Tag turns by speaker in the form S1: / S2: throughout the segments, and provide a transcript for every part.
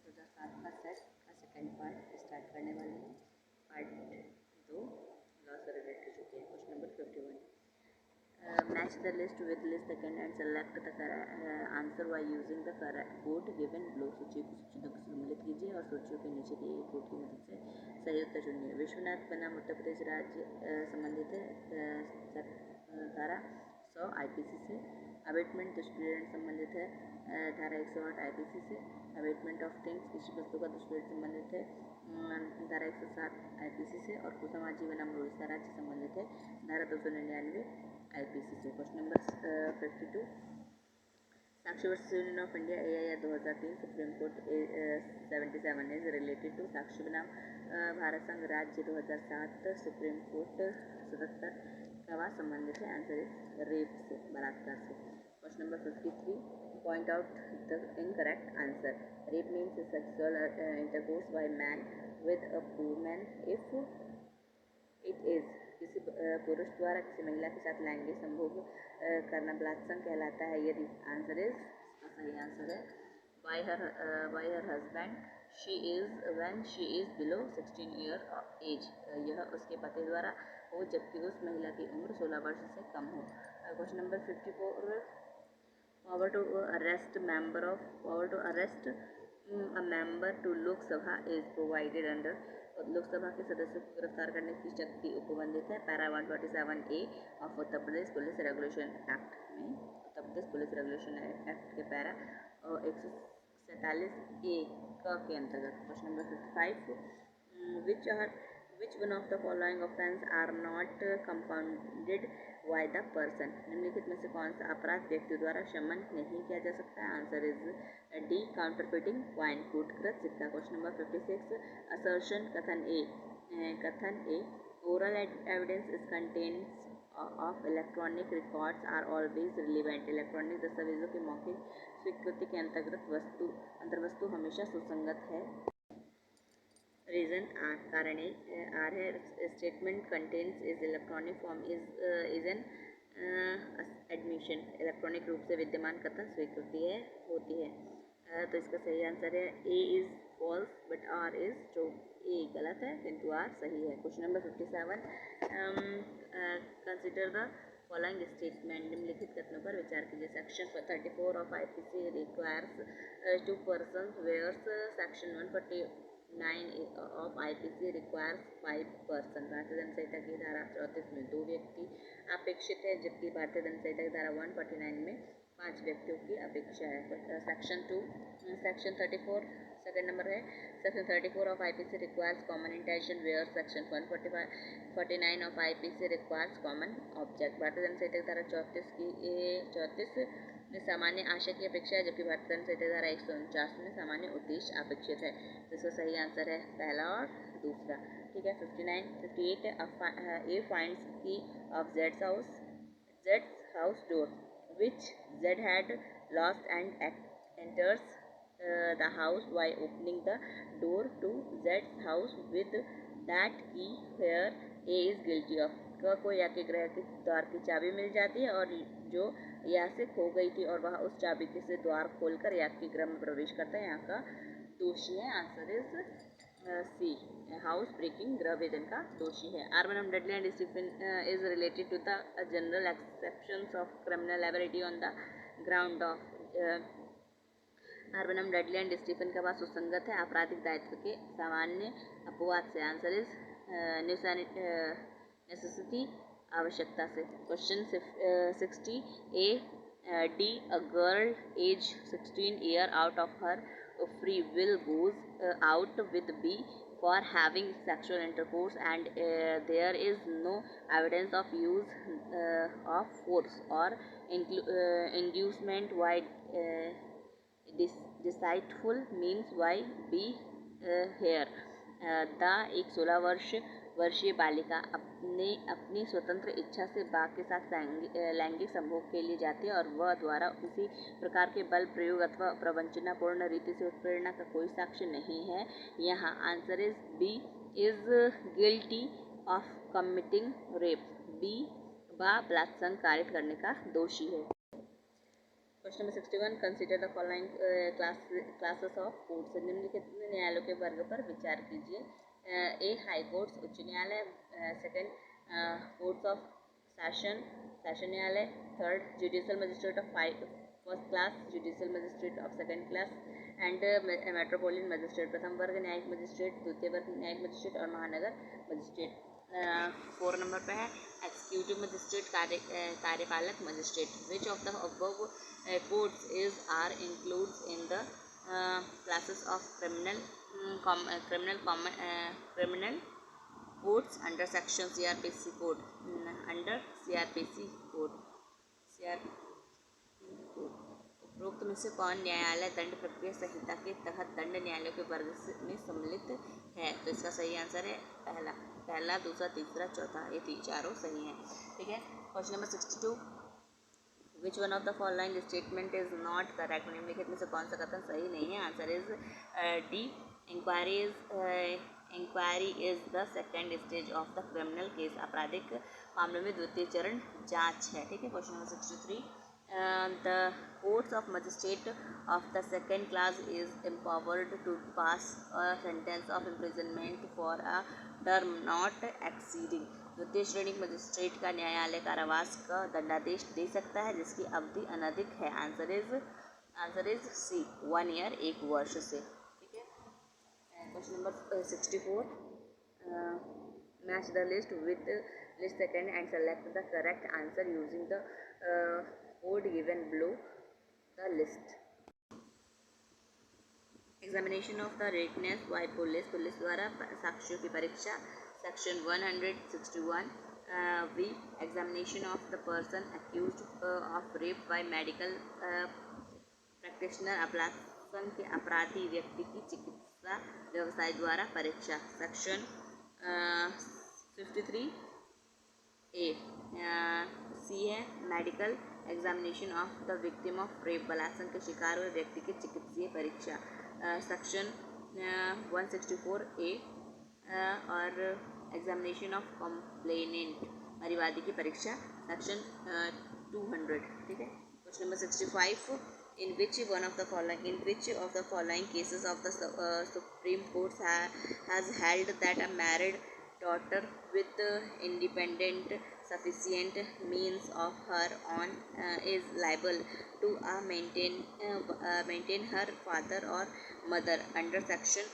S1: 2007 का सेट का second part start करने वाले हैं। पार्ट 2 लॉ से रिलेटेड चुके हैं। Question number 51, match the list with list second and select the answer by using the code given below. सूची को सूचियों को सम्मिलित कीजिए और सूचियों के नीचे दिए गए कोड की मदद से सही उत्तर चुनिए। विश्वनाथ बनाम उत्तर प्रदेश राज्य संबंधित है धारा 100 IPC से। अबेटमेंट दुष्पीड़न संबंधित है धारा 108 IPC से। अबेटमेंट ऑफ थिंग्स किसी वस्तु का दुष्पीड़न संबंधित है धारा 107 IPC से। और कुसमाजी बनाम उड़ीसा राज्य संबंधित है धारा 299 IPC से। Question number 52, Sakshi versus union of India AIR 2003 supreme court 77 is related to Sakshi बनाम भारत संघ राज्य 2007 सुप्रीम कोर्ट 77 का संबंधित है। आंसर इज रेप से, बलात्कार से। Question number 53, point out the incorrect answer. Rape means sexual intercourse by man with a woman if it is किसी पुरुष द्वारा किसी महिला के साथ लैंगिक संभोग करना बलात्कार कहलाता है यदि। आंसर इज, सही आंसर है by her husband she is when she is below 16 year age. यह उसके पति द्वारा हो जबकि उस महिला की उम्र 16 वर्ष से कम हो। Question number 54, power to arrest a member to Lok Sabha is provided under। Lok Sabha के सदस्य को गिरफ्तार करने की शक्ति उपबंधित है para 147A of Uttar Pradesh police regulation act में। Uttar Pradesh police regulation act के पैरा 147A के अंतर्गत। Question number 55, which one of the following offense are not compounded by the person। निम्नलिखित में से कौन सा अपराध व्यक्ति द्वारा शमन नहीं किया जा सकता है। Answer is D, counterfeiting coin, कूटकृत सिक्का। क्वेश्चन नंबर 56, असर्शन कथन A oral evidence is contents of electronic records are always relevant. Electronic दस्तावेजों की मौखिक स्वीकृति के अंतर्वस्तु हमेशा सुसंगत है। रीजन आर, कारण आर है statement contents is electronic form is an admission. Electronic रूप से विद्यमान कथन स्वीकृति है होती है। तो इसका सही आंसर है A is false but R is true. A गलत है किंतु आर सही है। Question number 57, consider the following statement. निम्नलिखित कथनों पर विचार कीजिए। Section 34 of IPC requires 2 persons whereas section 149 of IPC requires 5 persons। भारतीय दंड संहिता की धारा 34 में 2 व्यक्ति अपेक्षित है जबकि भारतीय दंड संहिता की धारा 149 में 5 व्यक्तियों की अपेक्षा है। सेक्शन 34 सेकंड नंबर है। Section 34 of IPC requires common intention where section 149 of IPC requires common object. भारतीय दंड संहिता की धारा 34 में सामान्य आशय की अपेक्षा है जबकि भारतीय दंड संहिता धारा 149 में सामान्य उद्देश्य अपेक्षित है। तो इसका सही आंसर है पहला और दूसरा। ठीक है। 58 ए फाइंड्स की of Z's house door which Z had lost and enters the house by opening the door to Z's house with that key where A is guilty of। को या के गृह के द्वार की चाबी मिल जाती है और जो यहाँ से खो गई थी और वह उस चाबी के से द्वार खोलकर या के गृह में प्रवेश करता है, यहाँ का दोषी है। Answer is C, house breaking गृह भेदन का दोषी है। आर्बनम Dudley and Stephen is related to the general exceptions of criminal liability on the ground of. आर्बनम डेडली एंड स्टीफन का बात सुसंगत है आपराधिक दायित्व के सामान्य अपवाद से। आंसर इज नेसेसिटी, आवश्यकता से। Question 60 A D, a girl age 16 year out of her free will goes out with B for having sexual intercourse and there is no evidence of use of force or inducement why deceitful means why B here। एक 16 वर्षीय बालिका अपनी स्वतंत्र इच्छा से बाघ के साथ लैंगिक संभोग के लिए जाती है और वह द्वारा किसी प्रकार के बल प्रयोग अथवा प्रवंचनापूर्ण रीति से उत्प्रेरणा का कोई साक्ष्य नहीं है। यहाँ answer is B is guilty of committing rape. B बलात्कार कारित करने का दोषी है। Question number 61, consider the following classes of courts. निम्नलिखित न्यायालयों के वर्ग पर विचार कीजिए। ए हाई कोर्ट्स उच्च न्यायालय, second courts of session session न्यायालय, third judicial magistrate of first class, judicial magistrate of second class and metropolitan magistrate. प्रथम वर्ग न्यायिक मजिस्ट्रेट, द्वितीय वर्ग न्यायिक मजिस्ट्रेट और महानगर मजिस्ट्रेट। 4 नंबर पे है एक्सिक्यूटिव मजिस्ट्रेट, कार्यपालक magistrate. Which of the above courts is are includes in the classes of criminal courts under section CRPC code, under CRPC code उपरोक्त में से कौन न्यायालय दंड प्रक्रिया संहिता के तहत दंड न्यायालयों के वर्ग में सम्मिलित है? तो इसका सही आंसर है पहला, दूसरा, तीसरा, चौथा, ये चारों सही हैं। ठीक है। Question number 62, which one of the following statement is not correct. निम्नलिखित में से कौन सा कथन सही नहीं है? Answer is D, inquiry is the second stage of the criminal case. आपराधिक मामलों में द्वितीय चरण जांच है। ठीक है। Question number 63, the courts of magistrate of the second class is empowered to pass a sentence of imprisonment for a term not exceeding. द्वितीय श्रेणी मजिस्ट्रेट का न्यायालय कारावास का दंडादेश दे सकता है जिसकी अवधि अनधिक है। आंसर इज सी, 1 ईयर, 1 वर्ष से। ठीक है। Question number 64, match the list with list second and select the correct answer using the code given below the list. Examination of the witness by police द्वारा साक्ष्यों की परीक्षा, section 161। V, examination of the person accused of rape by medical practitioner, अपलासन के अपराधी व्यक्ति की चिकित्सा व्यवसाय द्वारा परीक्षा, सेक्शन 53 ए। सी है medical examination of the victim of rape, बलात्संग के शिकार हुए व्यक्ति की चिकित्सीय परीक्षा, सेक्शन 164 ए। और एग्जामिनेशन ऑफ कंप्लेनेंट, परिवादी की परीक्षा, सेक्शन 200। ठीक है। Question number 65, in which of the following cases of the Supreme Court has held that a married daughter with independent sufficient means of her own is liable to maintain her father or mother under section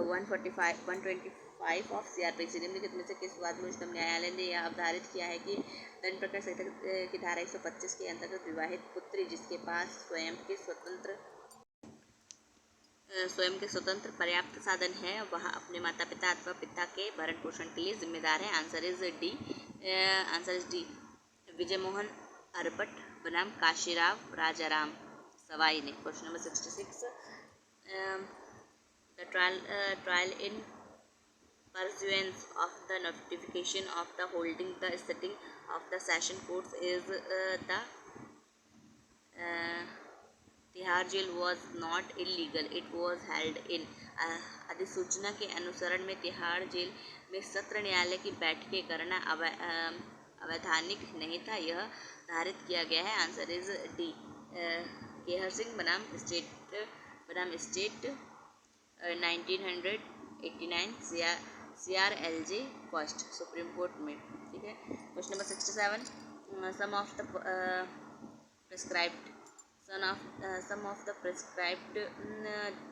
S1: 125 of CRPC। निम्नलिखित में से किस बात में उच्चतम न्यायालय ने यह अवधारित किया है कि दंड प्रकरण संहिता की धारा 125 के अंतर्गत विवाहित पुत्री जिसके पास स्वयं के स्वतंत्र पर्याप्त साधन है वह अपने माता पिता अथवा पिता के भरण पोषण के लिए जिम्मेदार है। आंसर इज डी, विजय मोहन अरबट बनाम काशीराव राजाराम सवाई ने। Question number 66, the trial in pursuance of the notification of the holding the sitting of the session courts is the Tihar jail was not illegal, it was held in। अधिसूचना के अनुसरण में Tihar jail में सत्र न्यायालय की बैठकें करना अवैधानिक नहीं था, यह धारित किया गया है। Answer is D, Kehar Singh बनाम state 1989 CRLJ first supreme court में। ठीक है। Question number 67, some of the prescribed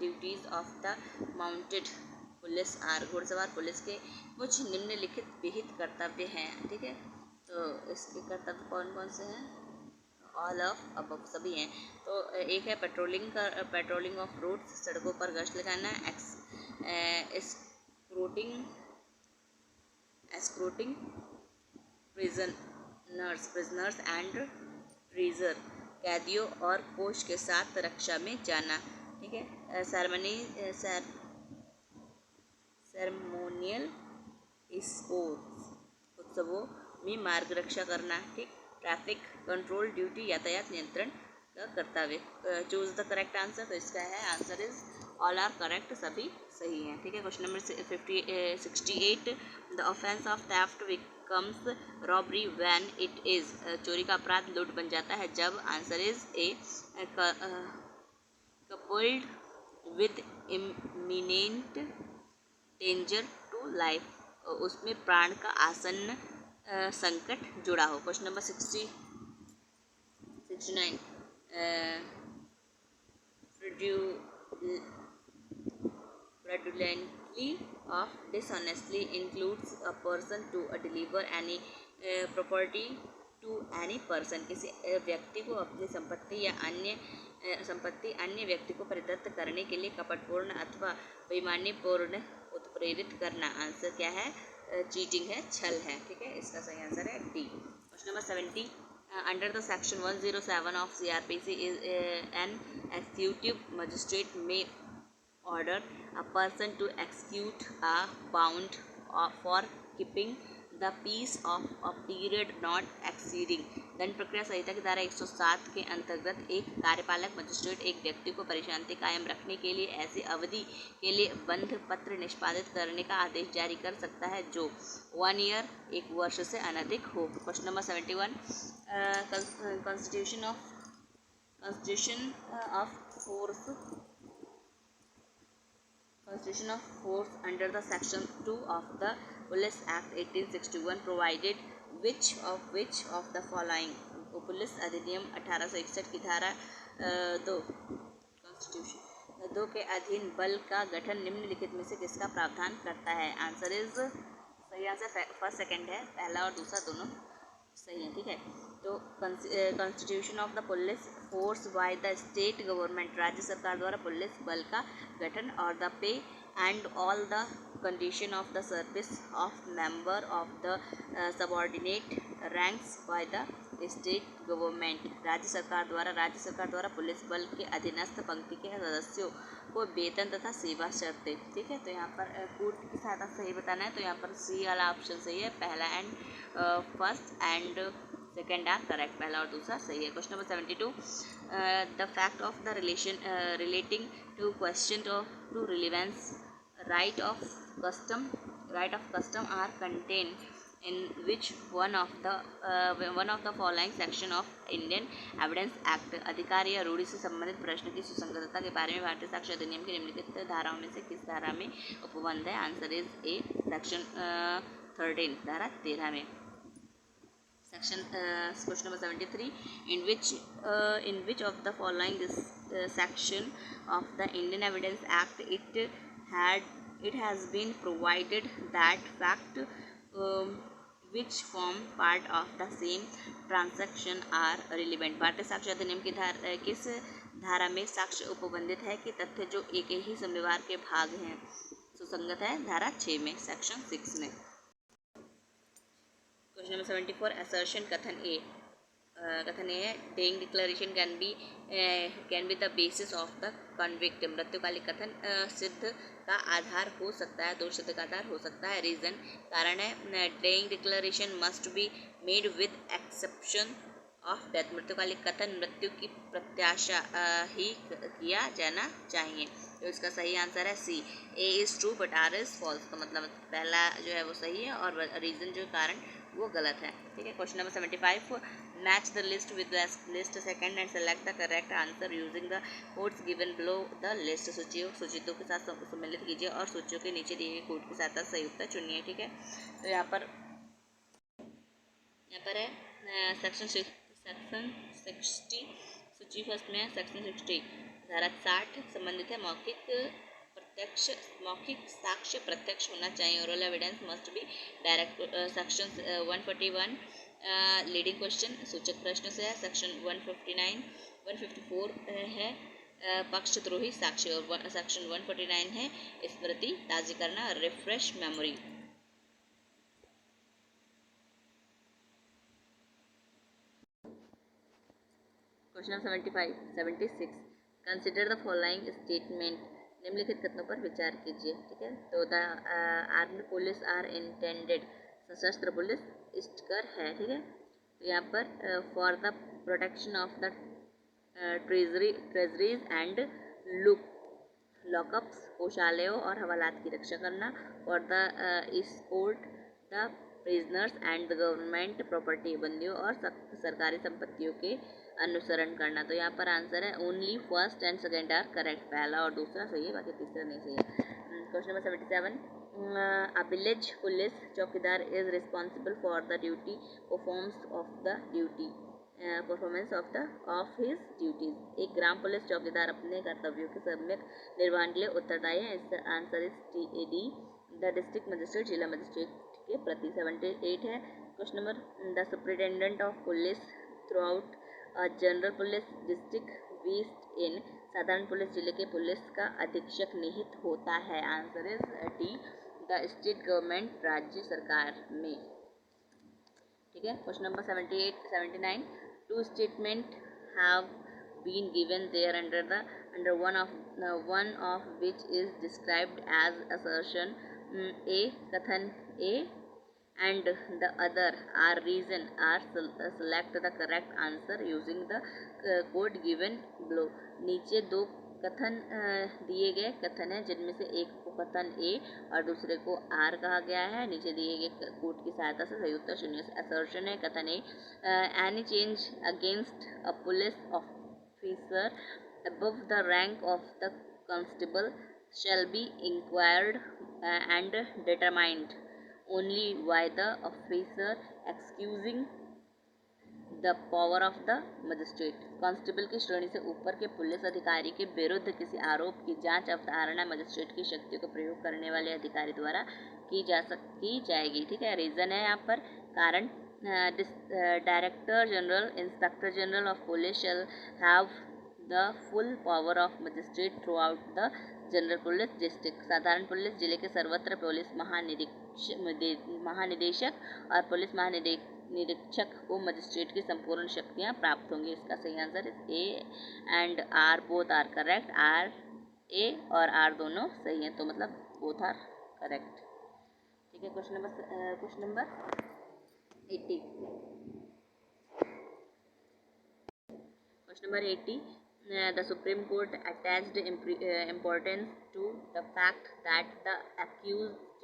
S1: duties of the mounted police are. घुड़सवार पुलिस के कुछ निम्नलिखित विहित कर्तव्य हैं। ठीक है। तो इसके कर्तव्य कौन कौन से हैं? ऑल ऑफ अबव, सभी हैं। तो एक है पेट्रोलिंग ऑफ रोड्स, सड़कों पर गश्त लगाना, escorting prisoners and ट्रीजर, कैदियों और कोष के साथ रक्षा में जाना। ठीक है। सेरेमोनियल उत्सवों में मार्ग रक्षा करना। ठीक। ट्रैफिक कंट्रोल ड्यूटी, यातायात नियंत्रण का कर्तव्य। Choose the correct answer. तो इसका है answer is all are correct, सभी सही हैं। ठीक है। Question number 68, the offence of theft becomes robbery when it is, चोरी का अपराध लूट बन जाता है जब, answer is A, coupled with imminent danger to life, उसमें प्राण का आसन्न संकट जुड़ा हो। Question number 69, fraudulently of dishonestly includes a person to deliver any property to any person, किसी व्यक्ति को अपनी संपत्ति या संपत्ति अन्य व्यक्ति को प्रदत्त करने के लिए कपटपूर्ण अथवा बेईमानीपूर्ण उत्प्रेरित करना, आंसर क्या है, चीटिंग है, छल है, ठीक है, इसका सही आंसर है D. Question number 70, under the section 107 of CRPC is an executive magistrate may order a person to execute a bond for keeping the peace of a period not exceeding, दंड प्रक्रिया संहिता की धारा 107 के अंतर्गत एक कार्यपालक मजिस्ट्रेट एक व्यक्ति को परिशांति कायम रखने के लिए ऐसी अवधि के लिए बंध पत्र निष्पादित करने का आदेश जारी कर सकता है जो 1 ईयर, 1 वर्ष से अनधिक हो। Question number 71, constitution of force under the section 2 of the Police Act 1861 provided which of the following, police अधिनियम 1861 की धारा 2 कॉन्स्टिट्यूशन 2 के अधीन बल का गठन निम्नलिखित में से किसका प्रावधान करता है, आंसर इज, सही आंसर फर्स्ट सेकंड है, पहला और दूसरा दोनों सही है, ठीक है। तो constitution of the police force by the state government, राज्य सरकार द्वारा पुलिस बल का गठन, और the pay and all the condition of the service of member of the subordinate ranks by the state government, राज्य सरकार द्वारा पुलिस बल के अधीनस्थ पंक्ति के सदस्यों को वेतन तथा सेवा शर्तें, ठीक है। तो यहाँ पर कोर्ट की सहायता सही बताना है, तो यहाँ पर सी वाला ऑप्शन सही है, पहला and first and second are correct, पहला और दूसरा सही है। Question number 72, the fact of the relating to question of to relevance right of custom are contain in which one of the following section of Indian Evidence Act, अधिकार या रूढ़ि से संबंधित प्रश्न की सुसंगतता के बारे में भारतीय साक्ष्य अधिनियम की निम्नलिखित धाराओं में से किस धारा में उपबंध है, आंसर इज ए, सेक्शन 13, धारा 13 में। Section question number 73, in which of the following this section of the Indian Evidence Act it has been provided that fact which form part of the same transaction are relevant, भारतीय साक्ष्य अधिनियम की किस धारा में साक्ष्य उपबंधित है कि तथ्य जो एक ही व्यवहार के भाग हैं सुसंगत है, धारा 6 में, सेक्शन 6 में। क्वेश्चन नंबर 74, असर्शन कथन ए है, dying declaration can be the basis of the convict, मृत्युकालिक कथन सिद्ध का आधार हो सकता है, दोष सिद्ध का आधार हो सकता है। रीजन, कारण है, dying declaration must be made with exception of death, मृत्युकालिक कथन मृत्यु की प्रत्याशा ही किया जाना चाहिए, तो इसका सही आंसर है C, A is true but R is false, का मतलब पहला जो है वो सही है और रीज़न जो कारण वो गलत है, ठीक है। Question number 75, match the list with the list second and select the correct answer using the codes given below the list, सूचितों के साथ सम्मिलित कीजिए और सूचियों के नीचे दिए गए कोड के साथ सही उत्तर चुनिए, ठीक है। तो यहाँ पर है सेक्शन 60, सूची फर्स्ट में सेक्शन 60, धारा 60 संबंधित है मौखिक साक्ष्य प्रत्यक्ष होना चाहिए, oral evidence must be direct, section 141 leading question सूचक प्रश्न से है, सेक्शन 154 है पक्षद्रोही साक्ष्य, और सेक्शन 149 है स्मृति ताज़ी करना, refresh memory. Question 76, consider the following statement, निम्नलिखित कथनों पर विचार कीजिए, ठीक है। तो the army police are intended, सशस्त्र पुलिस इष्टकर है, ठीक है। तो यहाँ पर for the protection of the treasuries and lockups, कोषालयों और हवालात की रक्षा करना, for the support the prisoners and the government property, बंदियों और सरकारी संपत्तियों के अनुसरण करना। तो यहाँ पर आंसर है only first and second are correct, पहला और दूसरा सही है, बाकी तीसरा नहीं सही है। Question number 77, a village police चौकीदार is responsible for the duty performance of his duties। एक ग्राम पुलिस चौकीदार अपने कर्तव्यों के सम्यक निर्वहन के लिए उत्तरदायी है। इसका answer is D, the district magistrate, जिला मजिस्ट्रेट के प्रति। 78 है question number, the superintendent of police throughout general police district vest in, साधारण पुलिस जिले के पुलिस का अधीक्षक निहित होता है। Answer is D, the state government, राज्य सरकार में। ठीक है। Question number 78 79, two statement have been given there under one of which is described as assertion, A कथन A and the other are reason, are select the correct answer using the code given below। नीचे दो कथन दिए गए कथन है जिनमें से एक को कथन ए और दूसरे को आर कहा गया है। नीचे दिए गए कोड की सहायता से सही उत्तर चुनिए। असर्शन है कथन A, any change against a police officer above the rank of the constable shall be inquired and determined only by the officer excusing the power of the magistrate। Constable की श्रेणी से ऊपर के पुलिस अधिकारी के विरुद्ध किसी आरोप की जांच अवधारणा मजिस्ट्रेट की शक्ति को प्रयोग करने वाले अधिकारी द्वारा की जाएगी। ठीक है। रीजन है यहाँ पर कारण, director general, inspector general of police shall have the full power of magistrate through out the general police district. साधारण पुलिस जिले के सर्वत्र पुलिस महानिदेशक और पुलिस महानिरीक्षक को मजिस्ट्रेट की संपूर्ण शक्तियां प्राप्त होंगी। इसका सही answer is A and R both are correct. R, A और आर दोनों सही हैं, तो मतलब बोथ आर करेक्ट। ठीक है। Question number 80, question number 80, the Supreme Court attached importance to the fact that the accused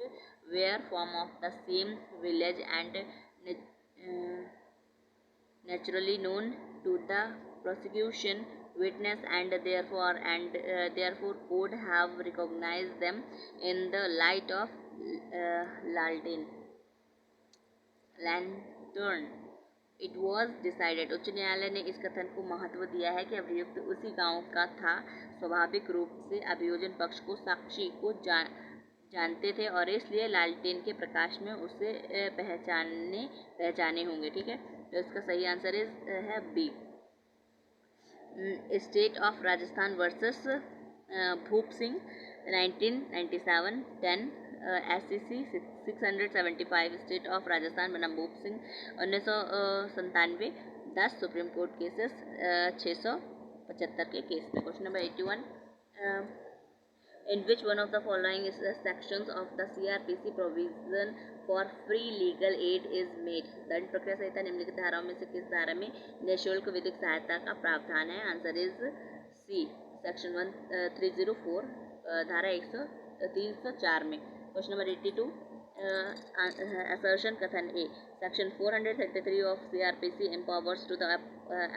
S1: were from of the same village and naturally known to the prosecution witness, and therefore could have recognized them in the light of lantern। It was decided, उच्च न्यायालय ने इस कथन को महत्व दिया है कि अभियुक्त उसी गांव का था। स्वाभाविक रूप से अभियोजन पक्ष को साक्षी को जानते थे और इसलिए लालटेन के प्रकाश में उसे पहचाने होंगे। ठीक है। तो इसका सही आंसर है B. State of Rajasthan versus Bhup Singh 1997 10 SCC 675, state of Rajasthan बनाम Bhup Singh 1997 10 supreme court cases 675 के केस में। Question number 81, in which one of the following sections of the CRPC provision for free legal aid is made। दंड प्रक्रिया संहिता निम्नलिखित धाराओं में से किस धारा में निःशुल्क विधिक सहायता का प्रावधान है। आंसर इज सी, सेक्शन 304 धारा 304 में। क्वेश्चन नंबर 82, assertion कथन A, section 433 of CRPC empowers to the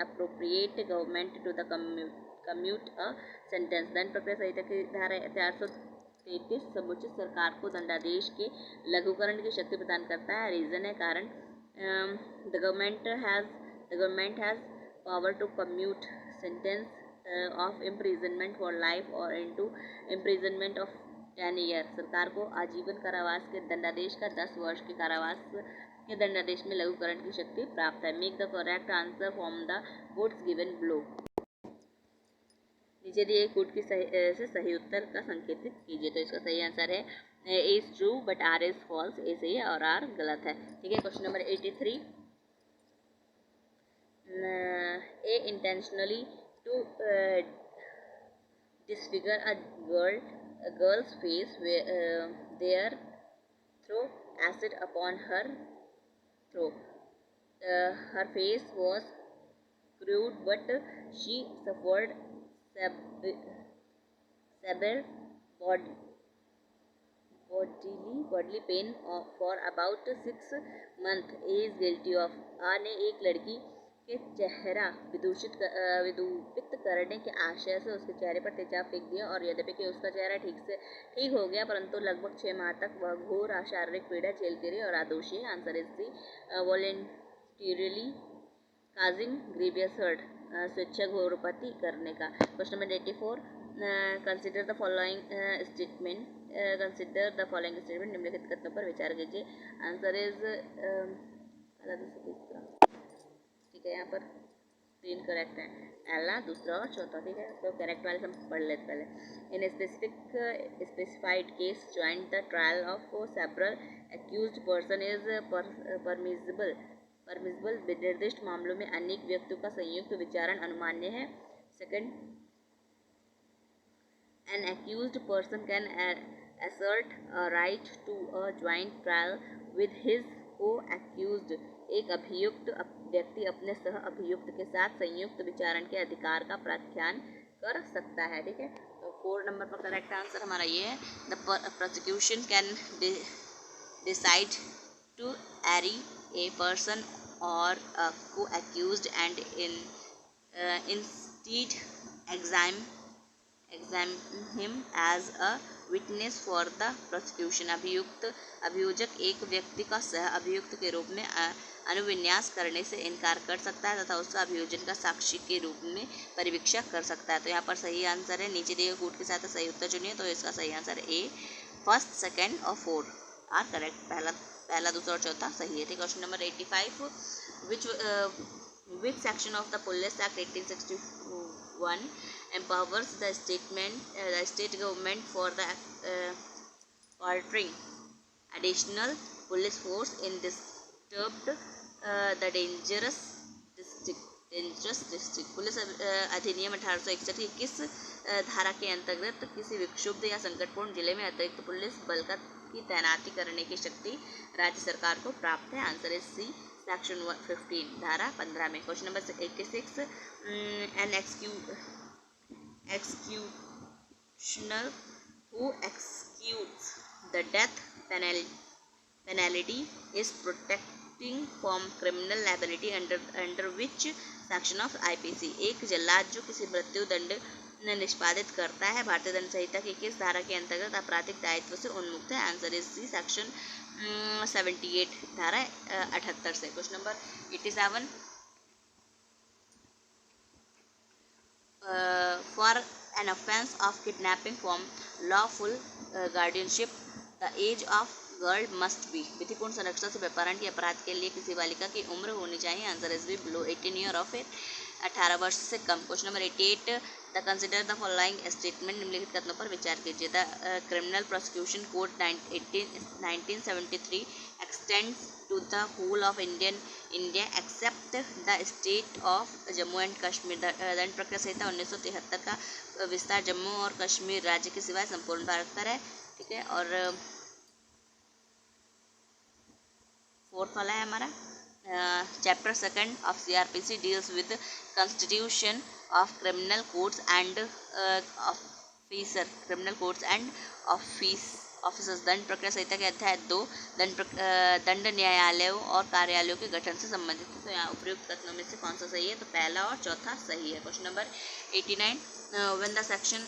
S1: appropriate government to the commute a sentence। दंड प्रक्रिया संहिता की धारा 433 समुचित सरकार को दंडादेश के लघुकरण की शक्ति प्रदान करता है। रीजन है कारण, the government has power to commute sentence of imprisonment for life और इनटू इम्प्रिजनमेंट ऑफ 10 ईयर। सरकार को आजीवन कारावास के दंडादेश का 10 वर्ष के कारावास के दंडादेश में लघुकरण की शक्ति प्राप्त है। Make the correct answer from the codes given below. नीचे दिए कोड की से सही उत्तर का संकेतित कीजिए। तो इसका सही आंसर है A is true but R is false. A सही है और आर गलत है। ठीक है। Question number 83, A intentionally to disfigure a girl's face there throw acid upon her throw। Her face was crude but she suffered severe bodily pain for about 6 months is guilty of। आ ने एक लड़की के चेहरा विदूपित करने के आशय से उसके चेहरे पर तेजाब फेंक दिया और यद्यपि कि उसका चेहरा ठीक हो गया, परंतु लगभग 6 माह तक वह घोर शारीरिक पीड़ा झेलती रही और दोषी है। Answer is the voluntarily causing grievous hurt, स्वेच्छा घोरपति करने का। Question number 84, consider the following statement निम्नलिखित कथनों पर विचार कीजिए। आंसर इज ठीक है, यहाँ पर 3 करेक्ट हैं, पहला, दूसरा और चौथा। ठीक है, तो करेक्ट वाले हम पढ़ लेते पहले। इन specified case joint the trial of several accused person is permissible. निर्दिष्ट मामलों में अनेक व्यक्तियों का संयुक्त विचारण अनुमान्य है। Second, N accused person can assert a right to a joint trial with his co-accused। एक अभियुक्त व्यक्ति अपने सह अभियुक्त के साथ संयुक्त विचारण के अधिकार का प्राख्यान कर सकता है। ठीक है, तो 4 नंबर पर करेक्ट आंसर हमारा ये है, the prosecution can decide to try a person or a co-accused and instead examine him as a witness for the prosecution। अभियोजक एक व्यक्ति का सह अभियुक्त के रूप में अनुविन्यास करने से इनकार कर सकता है तथा उसका अभियोजन का साक्षी के रूप में परिवीक्षा कर सकता है। तो यहाँ पर सही आंसर है, नीचे दिए कूट के साथ सही उत्तर चुनिए। तो इसका सही आंसर ए, फर्स्ट, सेकेंड और 4 आर करेक्ट। पहला, दूसरा और चौथा सही है। ठीक, question number 85, which section of the Police Act 1861 empowers the state government for the quartering additional police force in disturbed the dangerous district। Police अधिनियम 1861 की किस धारा के अंतर्गत किसी विक्षुब्ध या संकटपूर्ण जिले में अतिरिक्त पुलिस बल की तैनाती करने की शक्ति राज्य सरकार को प्राप्त है? आंसर इज सी, सेक्शन 15, धारा 15 में। Question number 86, an executioner who executes the death penalty is protecting from criminal liability under which section of IPC। एक जल्लाद जो किसी मृत्यु दंड निष्पादित करता है भारतीय दंड संहिता की किस धारा के अंतर्गत आपराधिक दायित्व से उन्मुक्त है? आंसर इज सी, सेक्शन 78, धारा 78 से। Question number 87, for an offence of kidnapping from lawful guardianship the age of girl must be. विधिपूर्ण संरक्षण से व्यापारण के अपराध के लिए किसी बालिका की उम्र होनी चाहिए? Answer is B, below 18 year of age, 18 वर्ष से कम। Question number 88, the consider the following statement निम्नलिखित कथनों पर विचार कीजिए। The criminal prosecution code 1973 extends to the whole of India except the state of Jammu and Kashmir. दंड प्रक्रिया संहिता 1973 का विस्तार जम्मू और कश्मीर राज्य के सिवाय संपूर्ण भारत पर है। ठीक है, और 4th वाला है हमारा, chapter 2 of CRPC deals with constitution of criminal courts and officers. दंड प्रक्रिया संहिता के अध्याय 2 दंड न्यायालयों और कार्यालयों के गठन से संबंधित है। तो यहाँ उपयुक्त कथनों में से कौन सा सही है? तो पहला और चौथा सही है। Question number 89, when the section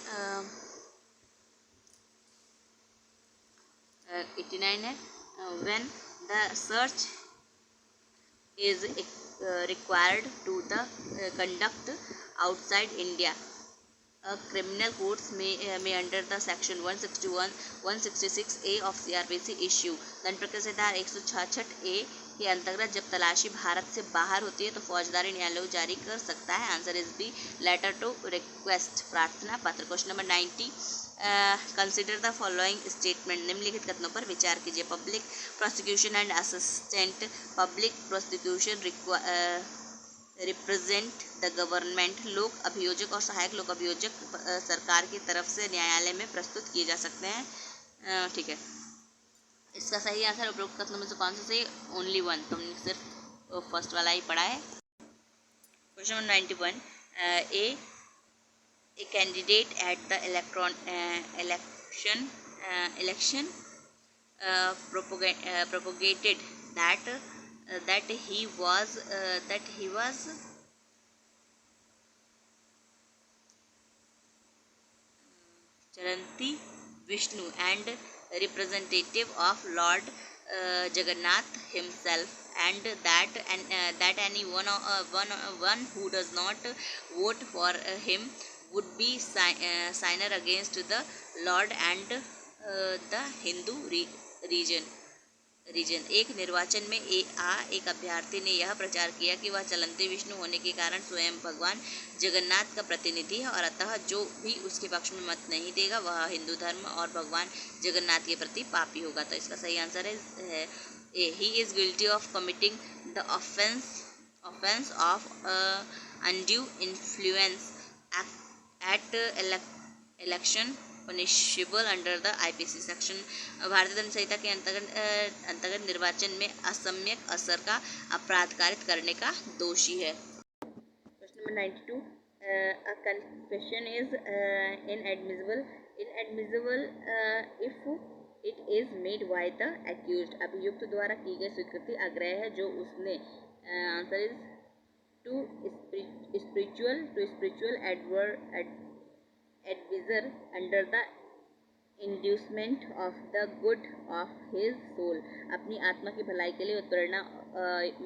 S1: 89 है, when the search is required to the conduct outside India, a criminal courts may under the section 166A of CRPC issue। दंड प्रक्रिया संहिता 166A के अंतर्गत जब तलाशी भारत से बाहर होती है तो फौजदारी न्यायालय जारी कर सकता है। Answer is B, letter to request, प्रार्थना पत्र। Question number 90, consider the following statement निम्नलिखित कथनों पर विचार कीजिए। Public prosecution and assistant public prosecution represent the government. लोक अभियोजक और सहायक लोक अभियोजक सरकार की तरफ से न्यायालय में प्रस्तुत किए जा सकते हैं। ठीक है, इसका सही आंसर उपरोक्त कथनों में से कौन सा सही? ओनली वन, तुमने सिर्फ फर्स्ट वाला ही पढ़ा है। Question number 91, A candidate at the election propagated that he was Charanti Vishnu and representative of Lord Jagannath himself, and that anyone one who does not vote for him would be sinner against the Lord and the Hindu region region. एक निर्वाचन में एक अभ्यर्थी ने यह प्रचार किया कि वह चलंती विष्णु होने के कारण स्वयं भगवान जगन्नाथ का प्रतिनिधि है और अतः जो भी उसके पक्ष में मत नहीं देगा वह हिंदू धर्म और भगवान जगन्नाथ के प्रति पापी होगा। तो इसका सही आंसर है A, he is guilty of committing the offence of undue influence at election punishable under the IPC section. भारतीय दंड संहिता के अंतर्गत निर्वाचन में असम्यक असर का अपराध कारित करने का दोषी है। Question number 92, a confession is inadmissible if it is made by the accused. अभियुक्त द्वारा की गई स्वीकृति अग्राह्य है जो उसने। Answer is to spiritual advisor under the inducement of the good of his soul। अपनी आत्मा की भलाई के लिए उत्प्रेरणा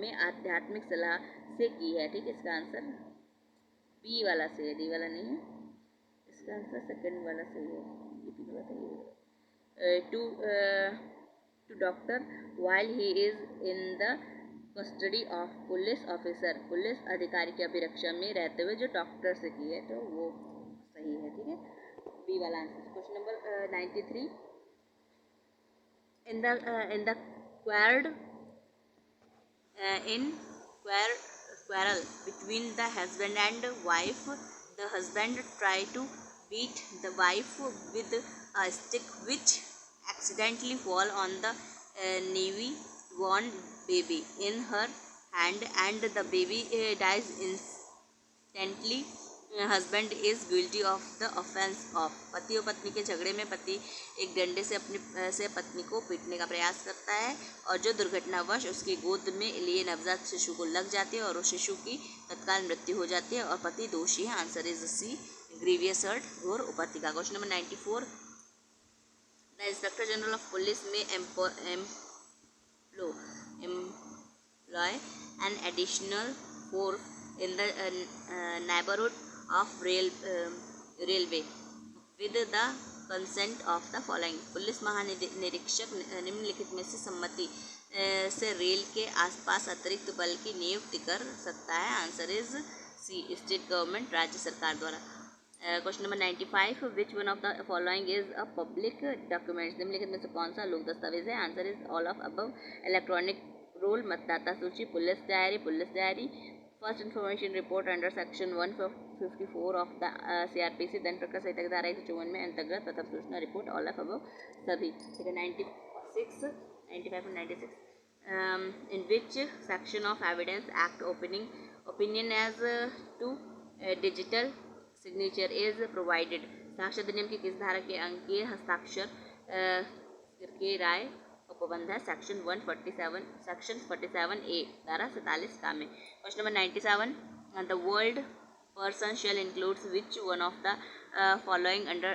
S1: में आध्यात्मिक सलाह से की है। ठीक है, इसका आंसर बी वाला सही है, डी वाला नहीं है। इसका आंसर सेकंड वाला सही है, ये वाला सही है। To doctor while he is in the custody of police officer, police अधिकारी की अभिरक्षा में रहते हुए जो डॉक्टर से की है, तो वो सही है। ठीक है, बी वाला answer. Question number 93, in the quarrel between the husband and wife, the husband try to beat the wife with a stick which accidentally fall on the newly born baby in her hand and the baby dies instantly। Husband is guilty of the offence of. पति और पत्नी के झगड़े में पति एक डंडे से पत्नी को पीटने का प्रयास करता है और जो दुर्घटनावश उसकी गोद में लिए नवजात शिशु को लग जाती है और उस शिशु की तत्काल मृत्यु हो जाती है और पति दोषी है। Answer is C, grievous hurt, घोर उपतिका। Question number 94, the inspector general of police may employ an additional force in the neighborhood of railway with the consent of the following। Police महानिरीक्षक निम्नलिखित में से सम्मति से रेल के आसपास अतिरिक्त बल की नियुक्ति कर सकता है। Answer is C, state government, राज्य सरकार द्वारा। Question number 95, which one of the following is a public documents. निम्नलिखित में से कौन सा लोक दस्तावेज है। Answer is all of above. Electronic roll, मतदाता सूची, police diary, first information report under section 154 of the CRPC, देन प्रकाश संहिता की धारा 154 में अंतर्गत प्रथम सूचना रिपोर्ट, ऑल ऑफ अबव सभी। ठीक है, 96, 95 और 96, in which section of evidence act opinion as to digital signature is provided. साक्ष्य अधिनियम की किस धारा के अंकीय हस्ताक्षर के राय उपबंध है। सेक्शन 47 ए, धारा 47 का में। Question number 97, the world person shall includes which one of the following under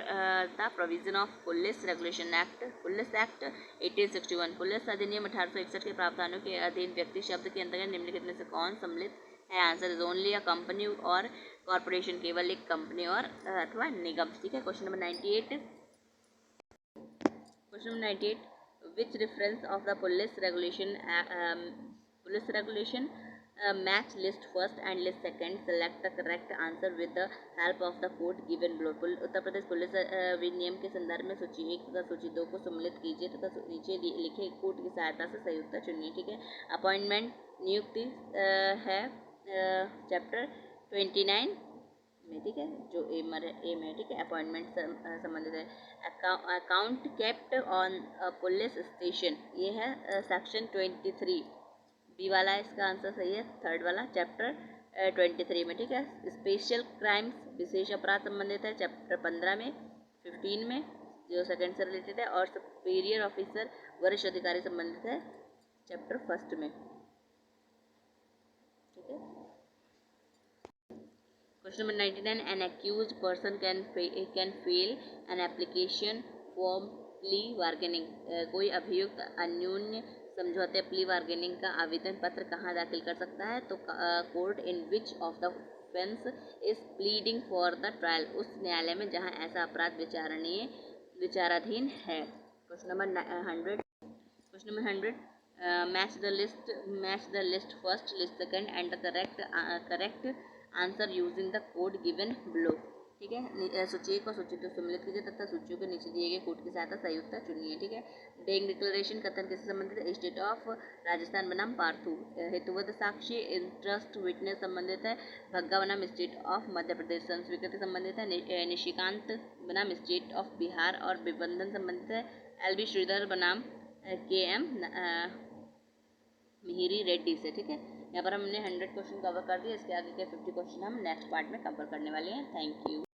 S1: the provision of police regulation act. Police act 1861, police अधिनियम 1861 के प्रावधानों के अधीन व्यक्ति शब्द के अंतर्गत निम्नलिखित में से कौन सम्मिलित है। Answer is only a company और कॉर्पोरेशन, केवल एक कंपनी और अथवा निगम। ठीक है, question number 98, which reference of the police regulation match list first and list second, select the correct answer with the help of the code given below। Uttar Pradesh police विनियम के संदर्भ में सूची 1 तथा सूची 2 को सम्मिलित कीजिए तथा नीचे लिखे कोड की सहायता से सही उत्तर चुनिए। ठीक है, अपॉइंटमेंट नियुक्ति है चैप्टर 29 में। ठीक है, जो ए में, ठीक है, अपॉइंटमेंट संबंधित है। Account kept on police station, ये है सेक्शन 23, बी वाला इसका आंसर सही है, थर्ड वाला चैप्टर 23 में। ठीक है, स्पेशल क्राइम्स, विशेष अपराध संबंधित है चैप्टर 15 में, 15 में। जो सेकंड से रिलेटेड है, और सुपीरियर ऑफिसर वरिष्ठ अधिकारी संबंधित है चैप्टर फर्स्ट में। ठीक है। Question number 99, an accused person can file an application for plea bargaining. कोई अभियुक्त अन्योन्य समझौते प्ली बार्गेनिंग का आवेदन पत्र कहाँ दाखिल कर सकता है? तो court in which of the offence is pleading for the trial, उस न्यायालय में जहाँ ऐसा अपराध विचाराधीन है। Question number 100, question number 100, match the list first, list second and the correct answer using the code given below. ठीक है। सूची एक और सूची दो सम्मिलित कीजिए तथा सूचियों के नीचे दिए गए कोड की सहायता सही उत्तर चुनिए। ठीक है। डेइंग डिक्लेरेशन कथन किससे संबंधित है? स्टेट ऑफ राजस्थान बनाम पार्थू। हेतुबद्ध साक्षी इंटरेस्ट विटनेस संबंधित है भग्गा बनाम स्टेट ऑफ मध्य प्रदेश। संस्वीकृति संबंधित है निशिकांत बनाम स्टेट ऑफ बिहार, और विबंधन संबंधित है LB श्रीधर बनाम KM मिहिरी रेड्डी से। ठीक है। यहाँ पर हमने 100 क्वेश्चन कवर कर दिए। इसके आगे के 50 क्वेश्चन हम नेक्स्ट पार्ट में कवर करने वाले हैं। Thank you.